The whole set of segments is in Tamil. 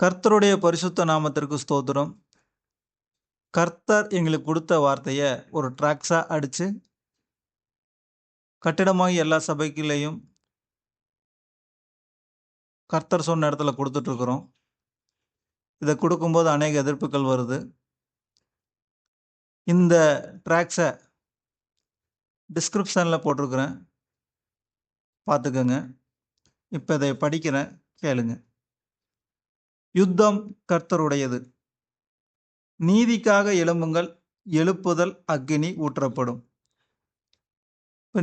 கர்த்தருடைய பரிசுத்த நாமத்திற்கு ஸ்தோத்திரம். கர்த்தர் எங்களுக்கு கொடுத்த வார்த்தையை ஒரு ட்ராக்ஸாக அடித்து கட்டிடமாகி எல்லா சபைக்குள்ளேயும் கர்த்தர் சொன்ன இடத்துல கொடுத்துட்ருக்குறோம். இதை கொடுக்கும்போது அநேக எதிர்ப்புகள் வருது. இந்த ட்ராக்ஸை டிஸ்கிரிப்ஷனில் போட்டிருக்கிறேன், பார்த்துக்கோங்க. இப்போ இதை படிக்கிறேன், கேளுங்க. யுத்தம் கர்த்தருடையது, நீதிக்காக எழும்புங்கள், எழுப்புதல் அக்கினி ஊற்றப்படும். இப்போ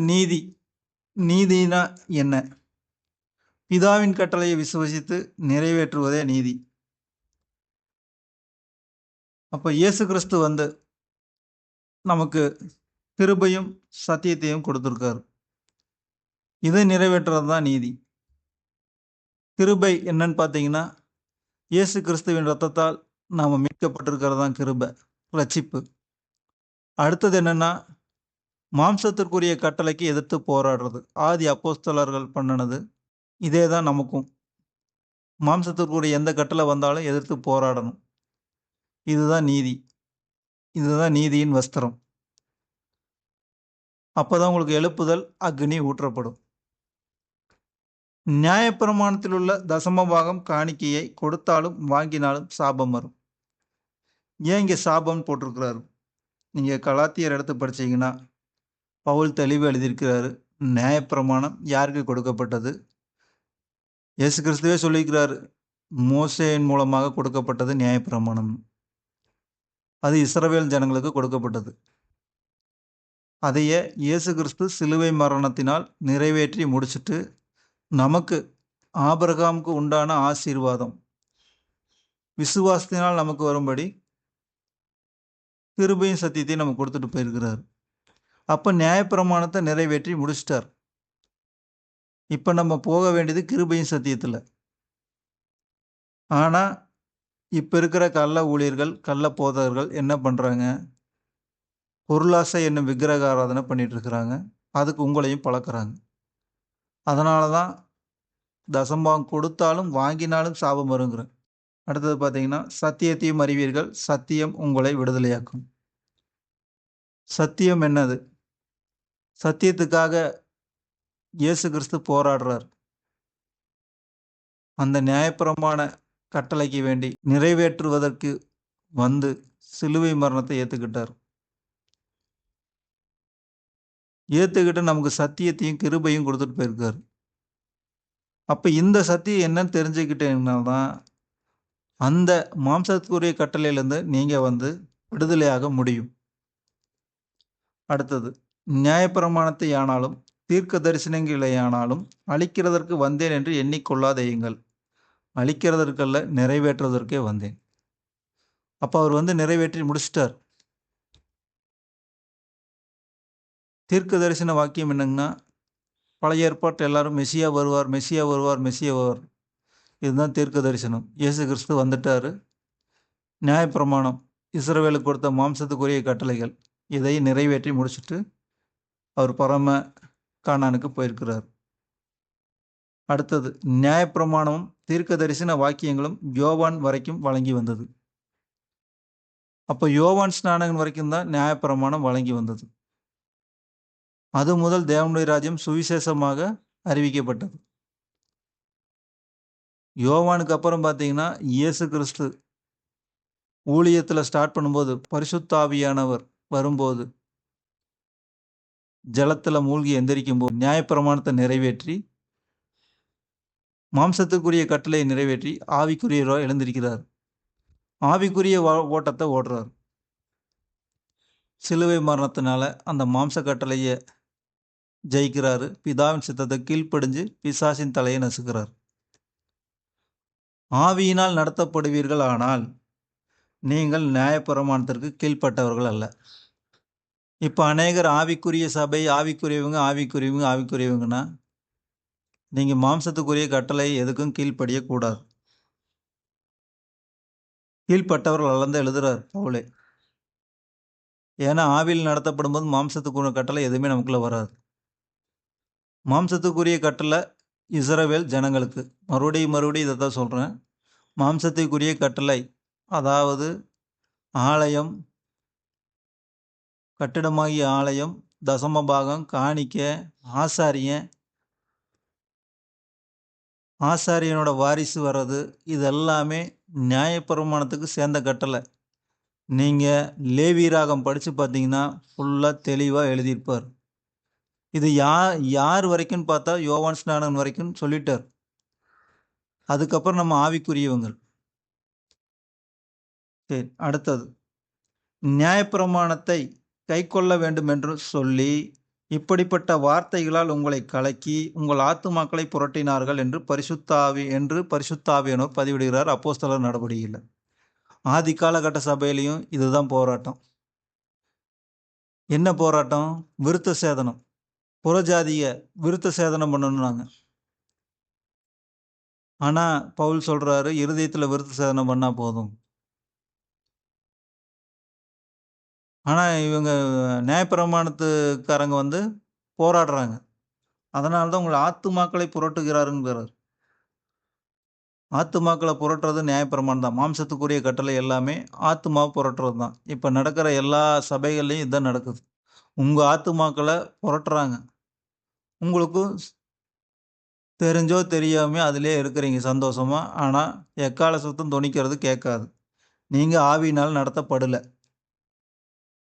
நீதினா என்ன? பிதாவின் கட்டளையை விசுவசித்து நிறைவேற்றுவதே நீதி. அப்போ இயேசு கிறிஸ்து வந்து நமக்கு கிருபையும் சத்தியத்தையும் கொடுத்துருக்காரு. இதை நிறைவேற்றுறது தான் நீதி. கிருபை என்னன்னு பார்த்தீங்கன்னா, இயேசு கிறிஸ்துவின் இரத்தத்தால் நாம் மீட்கப்பட்டிருக்கிறது தான் கிருபை, ரட்சிப்பு. அடுத்தது என்னென்னா, மாம்சத்திற்குரிய கட்டளைக்கு எதிர்த்து போராடுறது. ஆதி அப்போஸ்தலர்கள் பண்ணினது இதே தான். நமக்கும் மாம்சத்திற்குரிய எந்த கட்டளை வந்தாலும் எதிர்த்து போராடணும். இதுதான் நீதி. இதுதான் நீதியின் வஸ்திரம். அப்போதான் உங்களுக்கு எழுப்புதல் அக்னி ஊற்றப்படும். நியாயப்பிரமாணத்தில் உள்ள தசமபாகம் காணிக்கையை கொடுத்தாலும் வாங்கினாலும் சாபம் வரும். ஏன் இங்கே சாபம்னு போட்டிருக்கிறாரு? நீங்கள் கலாத்தியர் எடுத்து படிச்சீங்கன்னா பவுல் தெளிவு எழுதியிருக்கிறாரு. நியாயப்பிரமாணம் யாருக்கு கொடுக்கப்பட்டது? இயேசு கிறிஸ்துவே சொல்லியிருக்கிறாரு, மோசேயின் மூலமாக கொடுக்கப்பட்டது நியாயப்பிரமாணம். அது இஸ்ரவேல் ஜனங்களுக்கு கொடுக்கப்பட்டது. அதையே இயேசு கிறிஸ்து சிலுவை மரணத்தினால் நிறைவேற்றி முடிச்சுட்டு நமக்கு ஆபிரகாமுக்கு உண்டான ஆசீர்வாதம் விசுவாசத்தினால் நமக்கு வரும்படி கிருபையும் சத்தியத்தையும் நம்ம கொடுத்துட்டு போயிருக்கிறார். அப்போ நியாயப்பிரமாணத்தை நிறைவேற்றி முடிச்சிட்டார். இப்போ நம்ம போக வேண்டியது கிருபையும் சத்தியத்தில். ஆனால் இப்போ இருக்கிற கள்ள ஊழியர்கள், கள்ள போதகர்கள் என்ன பண்ணுறாங்க? பொருளாசை என்னும் விக்கிரக ஆராதனை பண்ணிட்டு இருக்கிறாங்க. அதுக்கு உங்களையும் பழக்கிறாங்க. அதனால தான் தசம்பாகம் கொடுத்தாலும் வாங்கினாலும் சாபம் வருங்கிறேன். அடுத்தது பார்த்தீங்கன்னா, சத்தியத்தையும் அறிவீர்கள், சத்தியம் உங்களை விடுதலையாக்கும். சத்தியம் என்னது? சத்தியத்துக்காக இயேசு கிறிஸ்து போராடுறார். அந்த நியாயப்பிரமாண கட்டளைக்கு வேண்டி நிறைவேற்றுவதற்கு வந்து சிலுவை மரணத்தை ஏற்றுக்கிட்டார். ஏற்றுக்கிட்டு நமக்கு சத்தியத்தையும் கிருபையும் கொடுத்துட்டு போயிருக்கார். அப்போ இந்த சத்தியம் என்னன்னு தெரிஞ்சுக்கிட்டீங்கன்னா தான் அந்த மாம்சத்துக்குரிய கட்டளையிலேருந்து நீங்கள் வந்து விடுதலையாக முடியும். அடுத்தது, நியாயப்பிரமாணத்தை ஆனாலும் தீர்க்க தரிசனங்களை ஆனாலும் அழிக்கிறதற்கு வந்தேன் என்று எண்ணிக்கொள்ளாதேயுங்கள். அழிக்கிறதற்கல்ல, நிறைவேற்றுவதற்கே வந்தேன். அப்போ அவர் வந்து நிறைவேற்றி முடிச்சிட்டார். தீர்க்க தரிசன வாக்கியம் என்னங்கன்னா, பழைய ஏற்பாட்டு எல்லாரும் மெசியா வருவார், மெசியா வருவார், மெசியா வருவார். இதுதான் தீர்க்க தரிசனம். இயேசு கிறிஸ்து வந்துட்டார். நியாயப்பிரமாணம் இஸ்ரவேலுக்கு கொடுத்த மாம்சத்துக்குரிய கட்டளைகள் இதை நிறைவேற்றி முடிச்சுட்டு அவர் பரம கானானுக்கு போயிருக்கிறார். அடுத்தது, நியாயப்பிரமாணமும் தீர்க்க தரிசன வாக்கியங்களும் யோவான் வரைக்கும் வழங்கி வந்தது. அப்போ யோவான் ஸ்நானகன் வரைக்கும் தான் நியாயப்பிரமாணம் வழங்கி வந்தது. அது முதல் தேவனுடைய ராஜ்யம் சுவிசேஷமாக அறிவிக்கப்பட்டது. யோவானுக்கு அப்புறம் பார்த்தீங்கன்னா, இயேசு கிறிஸ்து ஊழியத்தில் ஸ்டார்ட் பண்ணும்போது, பரிசுத்த ஆவியானவர் வரும்போது, ஜலத்தில் மூழ்கி எந்திரிக்கும் போது நியாயப்பிரமாணத்தை நிறைவேற்றி மாம்சத்துக்குரிய கட்டளையை நிறைவேற்றி ஆவிக்குரிய எழுந்திருக்கிறார். ஆவிக்குரிய ஓட்டத்தை ஓடுறார். சிலுவை மரணத்தினால அந்த மாம்ச கட்டளையை ஜெயிக்கிறாரு. பிதாவின் சித்தத்தை கீழ்ப்படிஞ்சு பிசாசின் தலையை நசுக்கிறார். ஆவியினால் நடத்தப்படுவீர்கள், ஆனால் நீங்கள் நியாயப்பிரமாணத்திற்கு கீழ்ப்பட்டவர்கள் அல்ல. இப்போ அநேகர் ஆவிக்குரிய சபை, ஆவிக்குரியவங்கன்னா நீங்கள் மாம்சத்துக்குரிய கட்டளை எதுக்கும் கீழ்ப்படியக்கூடாது. கீழ்ப்பட்டவர்கள் அல்லந்து எழுதுறார் பவுலே. ஏன்னா ஆவியில் நடத்தப்படும் போது மாம்சத்துக்குரிய கட்டளை எதுவுமே நமக்குள்ள வராது. மாம்சத்துக்குரிய கட்டளை இஸ்ரவேல் ஜனங்களுக்கு. மறுபடியும் இதை தான் சொல்கிறேன். மாம்சத்துக்குரிய கட்டளை, அதாவது ஆலயம், கட்டிடமாகிய ஆலயம், தசமபாகம், காணிக்கை, ஆசாரியன், ஆசாரியனோட வாரிசு வர்றது, இதெல்லாமே நியாயப்பிரமாணத்துக்கு சேர்ந்த கட்டளை. நீங்கள் லேவியராகம் படித்து பார்த்தீங்கன்னா ஃபுல்லாக தெளிவாக எழுதியிருப்பார். இது யார் வரைக்கும் பார்த்தா யோவான் ஸ்நானன் வரைக்கும் சொல்லிட்டார். அதுக்கப்புறம் நம்ம ஆவிக்குரியவங்க. சரி, அடுத்தது நியாயப்பிரமாணத்தை கை கொள்ள வேண்டும் என்று சொல்லி இப்படிப்பட்ட வார்த்தைகளால் உங்களை கலக்கி உங்கள் ஆத்துமாக்களை புரட்டினார்கள் என்று பரிசுத்தாவியானவர் பதிவிடுகிறார் அப்போஸ்தலர் நடவடிக்கையில். ஆதி காலகட்ட சபையிலையும் இதுதான் போராட்டம். என்ன போராட்டம்? விருத்த சேதனம். புறஜாதிய விருத்த சேதனம் பண்ணணும்னாங்க. ஆனால் பவுல் சொல்கிறாரு, இருதயத்தில் விருத்த சேதனம் பண்ணால் போதும். ஆனால் இவங்க நியாயப்பிரமாணத்துக்காரங்க போராடுறாங்க. அதனால தான் உங்களை ஆத்துமாக்களை புரட்டுகிறாருங்கிறார். ஆத்துமாக்களை புரட்டுறது நியாயப்பிரமாணம் தான். மாம்சத்துக்குரிய கட்டளை எல்லாமே ஆத்துமாவை புரட்டுறது தான். இப்போ நடக்கிற எல்லா சபைகள்லையும் இதுதான் நடக்குது. உங்கள் ஆத்துமாக்களை புரட்டுறாங்க. உங்களுக்கும் தெரிஞ்சோ தெரியாமோ அதிலே இருக்கிறீங்க சந்தோஷமா. ஆனால் எக்கால சுத்தம் துணிக்கிறது கேட்காது. நீங்கள் ஆவியினால் நடத்தப்படலை.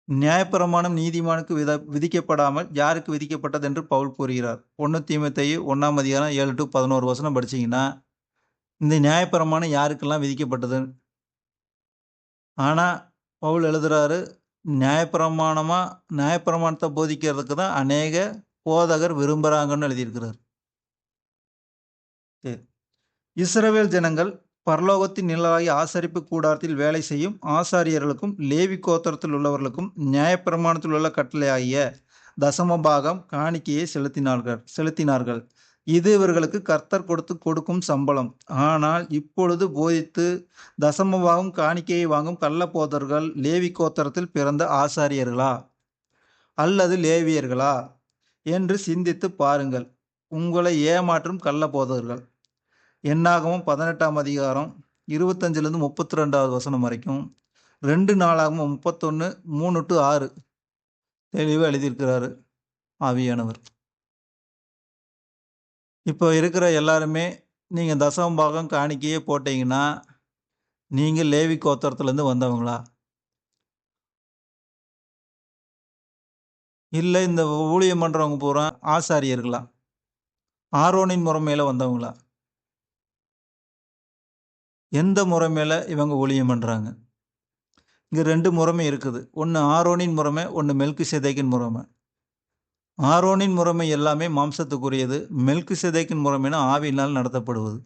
நியாயப்பிரமாணம் நீதிமானுக்கு விதிக்கப்படாமல் யாருக்கு விதிக்கப்பட்டது என்று பவுல் கூறுகிறார். 1 தீமோத்தேயு 1 7 to 11 படிச்சீங்கன்னா இந்த நியாயப்பிரமாணம் யாருக்கெல்லாம் விதிக்கப்பட்டது. ஆனால் பவுல் எழுதுறாரு, நியாயப்பிரமாணத்தை போதிக்கிறதுக்கு தான் அநேக போதகர் விரும்புகிறாங்கன்னு எழுதியிருக்கிறார். சரி, இஸ்ரவேல் ஜனங்கள் பரலோகத்தின் நிழலாகிய ஆசரிப்பு கூடாரத்தில் வேலை செய்யும் ஆசாரியர்களுக்கும் லேவி கோத்திரத்தில் உள்ளவர்களுக்கும் நியாயப்பிரமாணத்தில் உள்ள கட்டளையாகிய தசமபாகம் காணிக்கையை செலுத்தினார்கள். இது இவர்களுக்கு கர்த்தர் கொடுக்கும் சம்பளம். ஆனால் இப்பொழுது போதித்து தசமபாகம் காணிக்கையை வாங்கும் கள்ளப்போதர்கள் லேவி கோத்திரத்தில் பிறந்த ஆசாரியர்களா அல்லது லேவியர்களா என்று சிந்தித்து பாருங்கள். உங்களை ஏமாற்றும் கள்ளப்போதர்கள். என்னாகமும் 18 25-32 வரைக்கும், 2 நாளாகமும் 31 3 to 6 தெளிவாக எழுதியிருக்கிறாரு ஆவியானவர். இப்போ இருக்கிற எல்லாருமே நீங்கள் தசமபாகம் காணிக்கையே போட்டீங்கன்னா நீங்கள் லேவி கோத்திரத்துலேருந்து வந்தவங்களா? இல்லை இந்த ஊழியம் பண்ணுறவங்க பூரா ஆசாரியர்களா? ஆரோனின் முறைமையில் வந்தவங்களா? எந்த முறைமையில் இவங்க ஊழியம் பண்ணுறாங்க? இங்கே 2 முறைமை இருக்குது. ஒன்று ஆரோனின் முறைமை, ஒன்று மெல்கிசேதேக்கின் முறைமை. ஆரோனின் முறைமை எல்லாமே மாம்சத்துக்குரியது. மெல்கிசேதேக்கின் முறைமைனா ஆவியினால் நடத்தப்படுவது.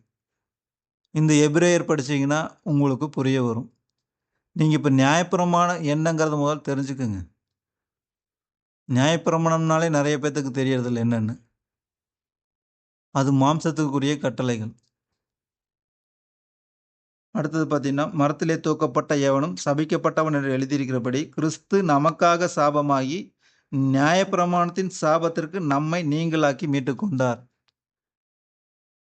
இந்த எபிரேயர் படிச்சீங்கன்னா உங்களுக்கு புரிய வரும். நீங்கள் இப்போ நியாயப்பிரமாணம் என்னங்கிறத முதல் தெரிஞ்சுக்குங்க. நியாயப்பிரமாணம்னாலே நிறைய பேர்த்துக்கு தெரியறதில்ல என்னன்னு. அது மாம்சத்துக்குரிய கட்டளைகள். அடுத்தது பார்த்தீங்கன்னா, மரத்திலே தூக்கப்பட்ட எவனும் சபிக்கப்பட்டவன் என்று எழுதியிருக்கிறபடி கிறிஸ்து நமக்காக சாபமாகி நியாயப்பிரமாணத்தின் சாபத்திற்கு நம்மை நீங்களாக்கி மீட்டு கொண்டார்.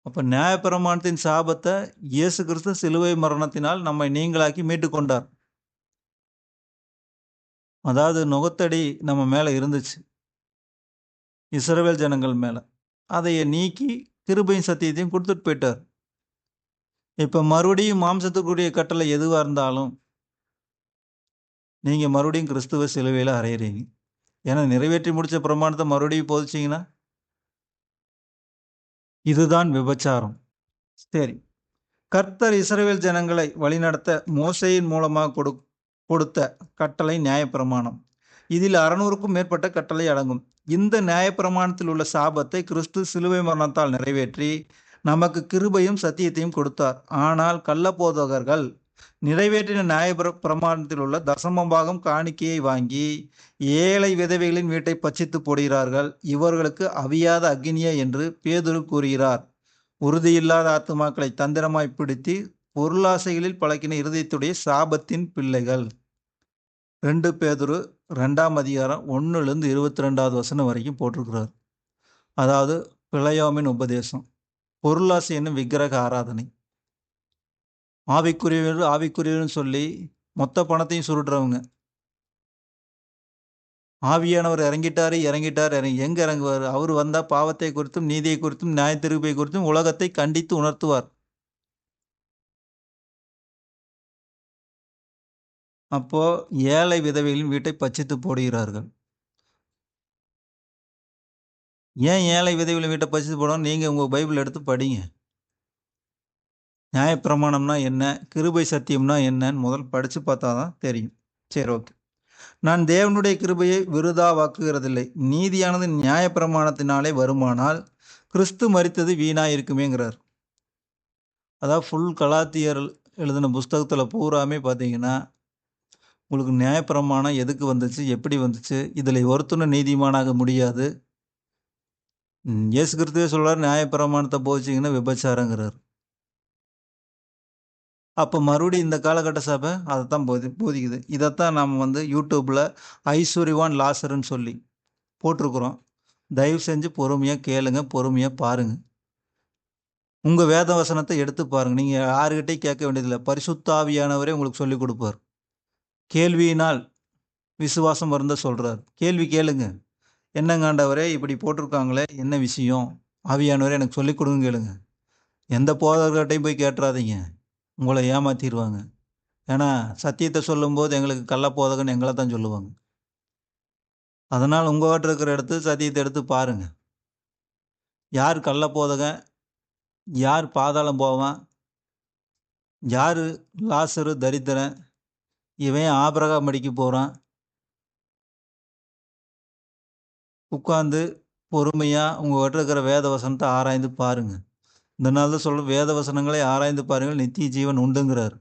அப்போ நியாயப்பிரமாணத்தின் சாபத்தை இயேசு கிறிஸ்து சிலுவை மரணத்தினால் நம்மை நீங்களாக்கி மீட்டு கொண்டார். அதாவது நுகத்தடி நம்ம மேலே இருந்துச்சு, இஸ்ரவேல் ஜனங்கள் மேலே. அதையை நீக்கி கிருபையும் சத்தியத்தையும் கொடுத்துட்டு போயிட்டார். இப்போ மறுபடியும் மாம்சத்துக்குரிய கட்டளை எதுவாக இருந்தாலும் நீங்கள் மறுபடியும் கிறிஸ்துவ சிலுவையில் அறையிறீங்க. ஏன்னா நிறைவேற்றி முடித்த பிரமாணத்தை மறுபடியும் போதிச்சிங்கன்னா இதுதான் விபச்சாரம். சரி, கர்த்தர் இஸ்ரவேல் ஜனங்களை வழிநடத்த மோசேயின் மூலமாக கொடுத்த கட்டளை நியாயப்பிரமாணம். இதில் 600க்கும் மேற்பட்ட கட்டளை அடங்கும். இந்த நியாயப்பிரமாணத்தில் உள்ள சாபத்தை கிறிஸ்து சிலுவை மரணத்தால் நிறைவேற்றி நமக்கு கிருபையும் சத்தியத்தையும் கொடுத்தார். ஆனால் கள்ளப்போதகர்கள் நிறைவேற்றின நியாயப்பிரமாணத்தில் உள்ள தசமபாகம் காணிக்கையை வாங்கி ஏழை விதவைகளின் வீட்டை பட்சித்து போடுகிறார்கள். இவர்களுக்கு அவியாத அக்னியே என்று பேதுரு கூறுகிறார். உறுதியில்லாத ஆத்துமாக்களை தந்திரமாய் பிடித்து பொருளாசைகளில் பழக்கின இருதயத்துடைய சாபத்தின் பிள்ளைகள். 2 பேதுரு 2 1-22 வரைக்கும் போட்டிருக்கிறார். அதாவது பிழையோமின் உபதேசம், பொருளாசை என்னும் விக்கிரக ஆராதனை. ஆவிக்குரியவர் ஆவிக்குரியவர்னு சொல்லி மொத்த பணத்தையும் சுருட்டுறவங்க. ஆவியானவர் இறங்கிட்டாரு இறங்கிட்டார் இறங்கி எங்க இறங்குவார்? அவர் வந்தா பாவத்தை குறித்தும் நீதியை குறித்தும் நியாய தீர்ப்பை குறித்தும் உலகத்தை கண்டித்து உணர்த்துவார். அப்போ ஏழை விதவைகளின் வீட்டை பட்சித்து போடுகிறார்கள். ஏன் ஏழை விதவைகளின் வீட்டை பட்சித்து போடணும்? நீங்க உங்க பைபிள் எடுத்து படிங்க. நியாயப்பிரமாணம்னா என்ன, கிருபை சத்தியம்னா என்னன்னு முதல் படிச்சு பார்த்தா தான் தெரியும். சரி, ஓகே. நான் தேவனுடைய கிருபையை விருதாவாக்குகிறதில்லை. நீதியானது நியாயப்பிரமாணத்தினாலே வருமானால் கிறிஸ்து மரித்தது வீணாக இருக்குமேங்கிறார். அதாவது ஃபுல் கலாத்தியர் எழுதின புஸ்தகத்தில் பூராமே பார்த்தீங்கன்னா உங்களுக்கு நியாயப்பிரமாணம் எதுக்கு வந்துச்சு, எப்படி வந்துச்சு, இதில் ஒருத்தனும் நீதிமானாக முடியாது. இயேசு கிறிஸ்துவே சொல்கிறார், நியாயப்பிரமாணத்தை போதிச்சிங்கன்னா விபச்சாரங்கிறார். அப்போ மறுபடியும் இந்த காலகட்ட சபை அதை தான் போதிக்குது. இதைத்தான் நம்ம யூடியூப்பில் ஐஸ்வர்யவான் லாசருன்னு சொல்லி போட்டிருக்கிறோம். தயவு செஞ்சு பொறுமையாக கேளுங்க, பொறுமையாக பாருங்கள். உங்கள் வேத வசனத்தை எடுத்து பாருங்கள். நீங்கள் யாருக்கிட்டையும் கேட்க வேண்டியதில்லை. பரிசுத்த ஆவியானவரே உங்களுக்கு சொல்லிக் கொடுப்பார். கேள்வியினால் விசுவாசம் வருந்த சொல்கிறார். கேள்வி கேளுங்க. என்னங்காண்டவரே இப்படி போட்டிருக்காங்களே, என்ன விஷயம்? ஆவியானவரே எனக்கு சொல்லிக் கொடுங்க கேளுங்க. எந்த போதகர்கிட்டையும் போய் கேட்டுறாதீங்க, உங்களை ஏமாற்றிடுவாங்க. ஏன்னா சத்தியத்தை சொல்லும்போது எங்களுக்கு கள்ள போதகன்னு எங்களை தான் சொல்லுவாங்க. அதனால் உங்கள்கிட்ட இருக்கிற எடுத்து சத்தியத்தை எடுத்து பாருங்கள். யார் கள்ள போதகன், யார் பாதாளம் போவான், யார் லாசரு தரித்திரன், இவன் ஆபிரகாம் அடிக்க போகிறான். உட்காந்து பொறுமையாக உங்கள்கிட்ட இருக்கிற வேத வசனத்தை ஆராய்ந்து பாருங்கள். இந்த நாள் தான் சொல்ல, வேத வசனங்களை ஆராய்ந்து பாருங்கள், நித்திய ஜீவன் உண்டுங்கிறார்.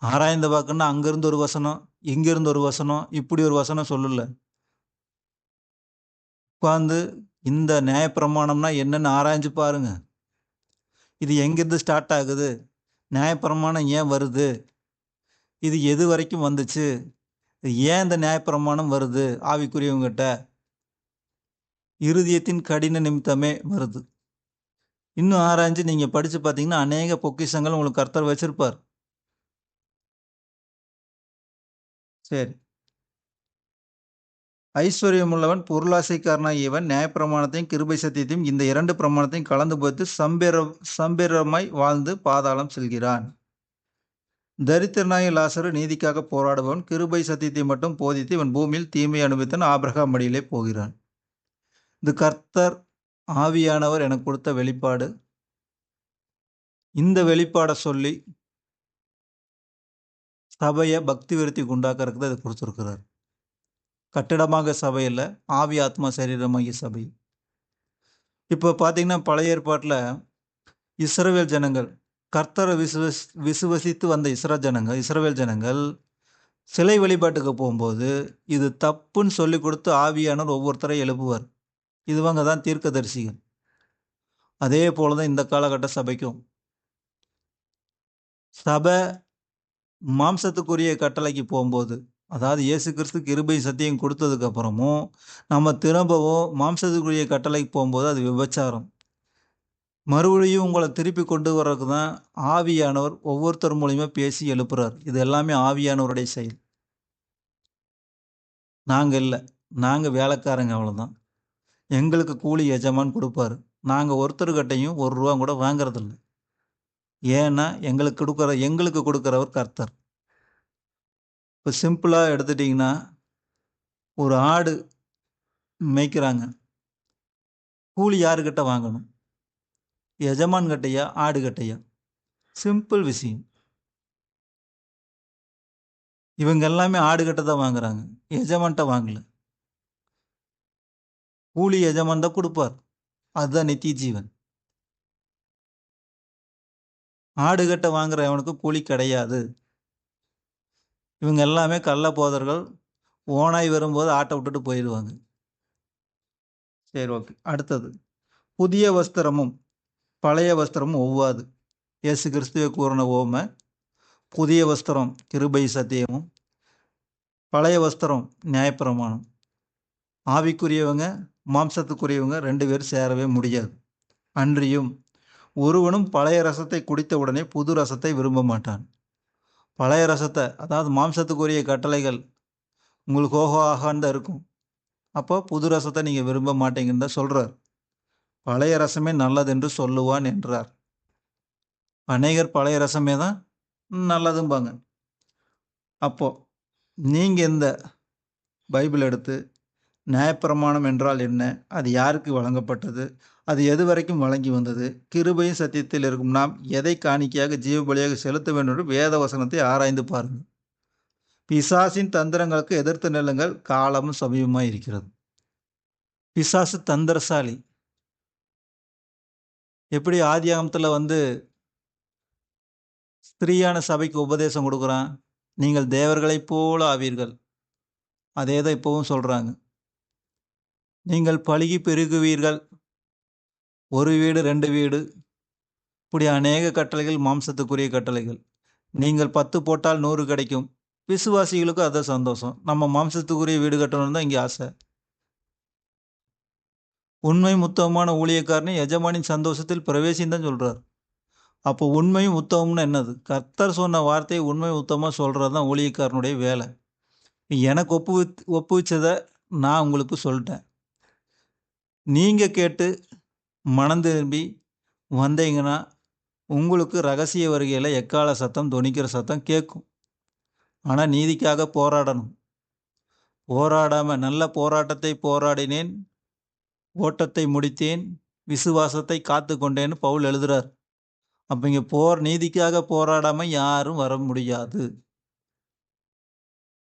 ஆராய்ந்து பார்க்கணுன்னா அங்கேருந்து ஒரு வசனம், இங்கேருந்து ஒரு வசனம், இப்படி ஒரு வசனம் சொல்லல. உட்காந்து இந்த நியாயப்பிரமாணம்னா என்னென்னு ஆராய்ஞ்சு பாருங்க. இது எங்கேருந்து ஸ்டார்ட் ஆகுது, நியாயப்பிரமாணம் ஏன் வருது, இது எது வரைக்கும் வந்துச்சு, ஏன் இந்த நியாயப்பிரமாணம் வருது, ஆவிக்குரியவங்கிட்ட இருதயத்தின் கடின நிமித்தமே வருது. இன்னும் ஆராய்ஞ்சு நீங்கள் படித்து பார்த்தீங்கன்னா அநேக பொக்கிஷங்கள் உங்களுக்கு கர்த்தர் வச்சிருப்பார். சரி. ஐஸ்வர்யம் உள்ளவன் பொருளாசைக்காரனாகியவன் நியாயப்பிரமாணத்தையும் கிருபை சத்தியத்தையும் இந்த 2 பிரமாணத்தையும் கலந்து போய்த்து சம்பீரமாய் வாழ்ந்து பாதாளம் செல்கிறான். தரித்திரனாகிய லாசரு நீதிக்காக போராடுபவன், கிருபை சத்தியத்தை மட்டும் போதித்து இவன் பூமியில் தீமை அனுபவித்தான் ஆபிரகாம் மடியிலே போகிறான். இது கர்த்தர் ஆவியானவர் எனக்கு கொடுத்த வெளிப்பாடு. இந்த வெளிப்பாடை சொல்லி சபையை பக்தி விருத்திக்கு உண்டாக்குறதுக்கு தான் இதை கொடுத்துருக்கிறார். கட்டிடமாக சபை இல்லை, ஆவி ஆத்மா சரீரமாகிய சபை. இப்போ பார்த்தீங்கன்னா பழைய ஏற்பாட்டில் இஸ்ரவேல் ஜனங்கள், கர்த்தரை விசுவசித்து வந்த இஸ்ரவேல் ஜனங்கள் சிலை வழிபாட்டுக்கு போகும்போது இது தப்புன்னு சொல்லி கொடுத்து ஆவியானவர் ஒவ்வொருத்தரை எழுப்புவார். இதுவங்க தான் தீர்க்கதரிசிகள். அதே போல தான் இந்த காலகட்ட சபைக்கும். சபை மாம்சத்துக்குரிய கட்டளைக்கு போகும்போது, அதாவது இயேசு கிறிஸ்து கிருபை சத்தியம் கொடுத்ததுக்கு அப்புறமும் நம்ம திரும்பவும் மாம்சத்துக்குரிய கட்டளைக்கு போகும்போது அது விபச்சாரம். மறுபடியும் உங்களை திருப்பி கொண்டு வர்றதுக்கு தான் ஆவியானவர் ஒவ்வொருத்தர் மூலியமா பேசி எழுப்புறார். இது எல்லாமே ஆவியானவருடைய செயல். நாங்கள் இல்லை, நாங்கள் வேலைக்காரங்க, அவ்வளோதான். எங்களுக்கு கூலி எஜமான் கொடுப்பாரு. நாங்கள் ஒருத்தர்கிட்டையும் ₹1 கூட வாங்குறதில்ல. ஏன்னா எங்களுக்கு கொடுக்குறவர் கர்த்தர். இப்போ சிம்பிளாக எடுத்துட்டிங்கன்னா, ஒரு ஆடு மேய்க்கிறாங்க. கூலி யாருக்கிட்ட வாங்கணும்? எஜமான் கிட்டையா, ஆடு கிட்டையா? சிம்பிள் விஷயம். இவங்க எல்லாமே ஆடுகிட்ட தான் வாங்குறாங்க, எஜமான்ட்ட வாங்கல. கூலி எஜமான் தான் கொடுப்பார். அதுதான் நித்திய ஜீவன். ஆடுகிட்ட வாங்குற அவனுக்கு கூலி கிடையாது. இவங்க எல்லாமே கள்ள போதர்கள். ஓனாய் வரும்போது ஆட்டை விட்டுட்டு போயிடுவாங்க. சரி, ஓகே. அடுத்தது, புதிய வஸ்திரமும் பழைய வஸ்திரமும் ஒவ்வாது. இயேசு கிறிஸ்துவை கூறின ஓமை, புதிய வஸ்திரம் கிருபை சத்தியமும், பழைய வஸ்திரம் நியாயப்பிரமாணம். ஆவிக்குரியவங்க மாம்சத்துக்குரியவங்க 2 பேரும் சேரவே முடியாது. அன்றியும் ஒருவனும் பழைய ரசத்தை குடித்தவுடனே புது ரசத்தை விரும்ப மாட்டான். பழைய ரசத்தை, அதாவது மாம்சத்துக்குரிய கட்டளைகள் உங்களுக்கு ஓஹோ ஆகான்னு தான் இருக்கும். அப்போ புது ரசத்தை நீங்கள் விரும்ப மாட்டீங்கன்னு தான் சொல்கிறார். பழைய ரசமே நல்லதென்று சொல்லுவான் என்றார். அநேகர் பழைய ரசமே தான் நல்லதும்பாங்க. அப்போ நீங்கள் இந்த பைபிள் எடுத்து நியாயப்பிரமாணம் என்றால் என்ன, அது யாருக்கு வழங்கப்பட்டது, அது எது வரைக்கும் வழங்கி வந்தது, கிருபையும் சத்தியத்தில் இருக்கும் நாம் எதை காணிக்கையாக ஜீவ பலியாக செலுத்த வேண்டும் என்று வேத வசனத்தை ஆராய்ந்து பாருங்கள். பிசாசின் தந்திரங்களுக்கு எதிர்த்து நில்லுங்கள், காலமும் சமீபமாய் இருக்கிறது. பிசாசு தந்திரசாலி. எப்படி ஆதியாகமத்தில் ஸ்திரீயான சபைக்கு உபதேசம் கொடுக்குறான், நீங்கள் தேவர்களைப் போல ஆவீர்கள். அதே தான் இப்போவும் சொல்கிறாங்க. நீங்கள் பலுகி பெருகுவீர்கள், ஒரு வீடு 2 வீடு, இப்படி அநேக கட்டளைகள் மாம்சத்துக்குரிய கட்டளைகள். நீங்கள் 10 போட்டால் 100 கிடைக்கும். விசுவாசிகளுக்கும் அதான் சந்தோஷம். நம்ம மாம்சத்துக்குரிய வீடு கட்டணும் தான் இங்கே ஆசை. உண்மை உத்தமமான ஊழியக்காரனை எஜமானின் சந்தோஷத்தில் பிரவேசின்னு தான் சொல்கிறார். அப்போ உண்மையும் உத்தமம்னு என்னது? கர்த்தர் சொன்ன வார்த்தையை உண்மை உத்தமமாக சொல்கிறது தான் ஊழியக்காரனுடைய வேலை. எனக்கு ஒப்புவிச்சதை நான் உங்களுக்கு சொல்லிட்டேன். நீங்கள் கேட்டு மனம் திரும்பி வந்தீங்கன்னா உங்களுக்கு ரகசிய வருகையில் எக்கால சத்தம் தொனிக்கிற சத்தம் கேட்கும். ஆனால் நீதிக்காக போராடணும். போராடாமல் நல்ல போராட்டத்தை போராடினேன், ஓட்டத்தை முடித்தேன், விசுவாசத்தை காத்து கொண்டேன்னு பவுல் எழுதுறார். அப்போ இங்கே நீதிக்காக போராடாமல் யாரும் வர முடியாது.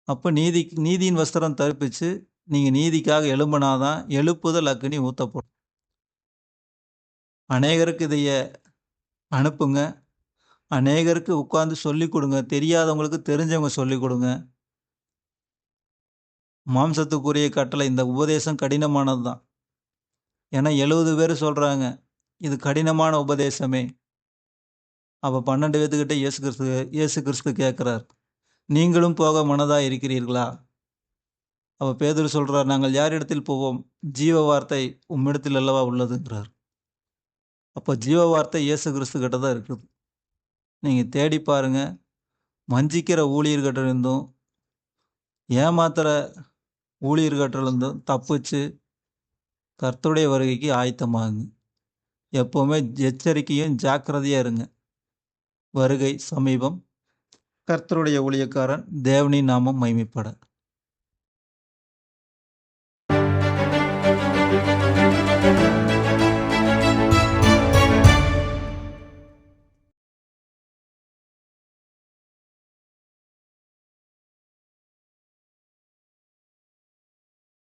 அப்போ நீதியின் வஸ்திரம் தரிப்பித்து நீங்கள் நீதிக்காக எழும்பினாதான் எழுப்புதல் அக்கினி ஊற்றப்படும். அநேகருக்கு இதைய அனுப்புங்க. அநேகருக்கு உட்காந்து சொல்லிக் கொடுங்க. தெரியாதவங்களுக்கு தெரிஞ்சவங்க சொல்லிக் கொடுங்க. மாம்சத்துக்குரிய கட்டளை இந்த உபதேசம் கடினமானது தான். ஏன்னா 70 பேர் சொல்கிறாங்க இது கடினமான உபதேசமே. அப்போ 12 பேர்த்துக்கிட்ட இயேசு கிறிஸ்து கேட்குறார், நீங்களும் போக மனதாக இருக்கிறீர்களா? அப்போ பேதுரு சொல்கிறார், நாங்கள் யாரிடத்தில் போவோம்? ஜீவ வார்த்தை உம்மிடத்தில் அல்லவா உள்ளதுங்கிறார். அப்போ ஜீவ வார்த்தை இயேசு கிறிஸ்து கிட்ட தான் இருக்குது. நீங்கள் தேடி பாருங்கள். வஞ்சிக்கிற ஊழியர்கிட்ட இருந்தும் ஏமாத்துகிற ஊழியர்கிட்ட இருந்தும் தப்பிச்சு கர்த்தருடைய வருகைக்கு ஆயத்தமாகுங்க. எப்போவுமே எச்சரிக்கையும் ஜாக்கிரதையாக இருங்க. வருகை சமீபம். கர்த்தருடைய ஊழியக்காரன் தேவனின் நாமம் மகிமைப்பட.